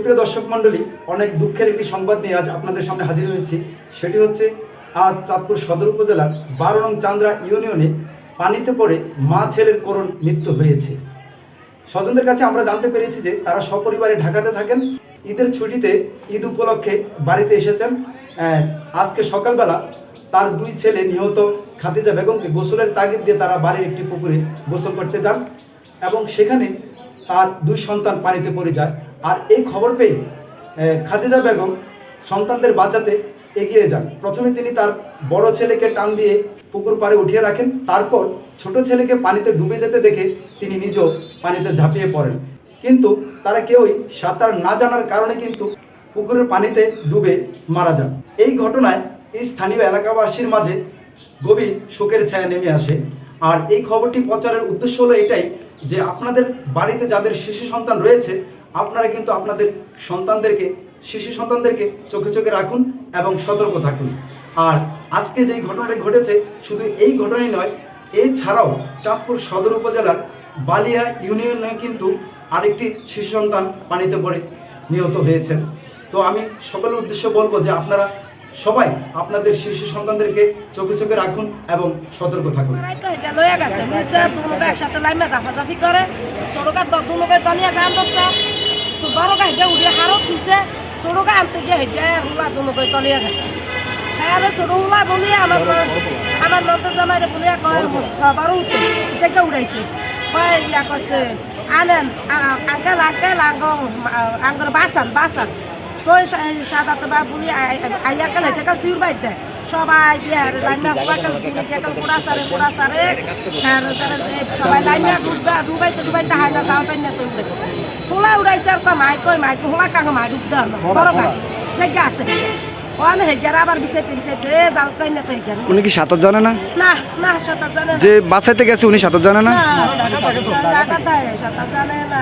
সুপ্রিয় দর্শক মণ্ডলী, অনেক দুঃখের একটি সংবাদ নিয়ে আজ আপনাদের সামনে হাজির হয়েছি। সেটি হচ্ছে আজ চাঁদপুর সদর উপজেলার 12 নং চান্দ্রা ইউনিয়নে পানিতে পড়ে মা ছেলের করুণ মৃত্যু হয়েছে। স্বজনদের কাছে আমরা জানতে পেরেছি যে তারা সপরিবারে ঢাকাতে থাকেন। ঈদের ছুটিতে ঈদ উপলক্ষে বাড়িতে এসেছেন। আজকে সকালবেলা তার দুই ছেলে নিহত খাদিজা বেগমকে গোসলের তাগিদ দিয়ে তারা বাড়ির একটি পুকুরে গোসল করতে যান এবং সেখানে তার দুই সন্তান পানিতে পড়ে যায়। আর এই খবর পেয়ে খাদিজা বেগম সন্তানদের বাঁচাতে এগিয়ে যান। প্রথমে তিনি তার বড় ছেলেকে টান দিয়ে পুকুর পাড়ে উঠিয়ে রাখেন, তারপর ছোট ছেলেকে পানিতে ডুবে যেতে দেখে তিনি নিজেও পানিতে ঝাঁপিয়ে পড়েন। কিন্তু তারা কেউই সাঁতার না জানার কারণে কিন্তু পুকুরের পানিতে ডুবে মারা যান। এই ঘটনায় এই স্থানীয় এলাকাবাসীর মাঝে গভীর শোকের ছায়া নেমে আসে। আর এই খবরটি প্রচারের উদ্দেশ্য হলো এটাই যে আপনাদের বাড়িতে যাদের শিশু সন্তান রয়েছে, আপনারা কিন্তু আপনাদের শিশু সন্তানদেরকে চোখে চোখে রাখুন এবং সতর্ক থাকুন। আর আজকে যেই ঘটনাটি ঘটেছে, শুধু এই ঘটনাই নয়, এছাড়াও চাঁদপুর সদর উপজেলার বালিয়া ইউনিয়নে কিন্তু আরেকটি শিশু সন্তান পানিতে পড়ে নিহত হয়েছেন। তো আমি সকলের উদ্দেশ্যে বলবো যে আপনারা সবাই আপনাদের শিশু সন্তানদেরকে চোখে চোখে রাখুন এবং সতর্ক থাকুন। একসাথে লাইমে জাফাজাফি করে সড়কার দুলোকে তলিয়া যান বসছে বড় গাড়িটা উড়িয়ে হারত নিছে সড়কা আনতে গিয়ে হেঁটে হুলা দুলোকে তলিয়া গেছে। হ্যাঁ ছোট হুলা বলিয়ে আমার নন্দ জামাইরে বলিয়া কয় বারো উঠে থেকে উড়াইছে কয় ইয়া করছে আনেন আঙ্কেল আঙ্গর বাসান কই সাদা তো বা বলি আইয়া কাল হেঁটে কাল সিউর বাইতে সবাই দিয়ে লাইমা হুয়াকাল পুরা সারে সবাই লাইমা ডুবাইতে হাই না যাও তাই না তো হোলা উড়াইছে আর কয় মাইকে হোলা কাঙ্গ মাই ডুবতে বড় ভাই জায়গা আছে ওখানে হেগের আবার বিষাইতে জাল তাই না তো হেগের। উনি কি সাঁতার জানে না? না সাঁতার জানে না। যে বাঁচাইতে গেছে উনি সাঁতার জানে না? সাঁতার জানে না।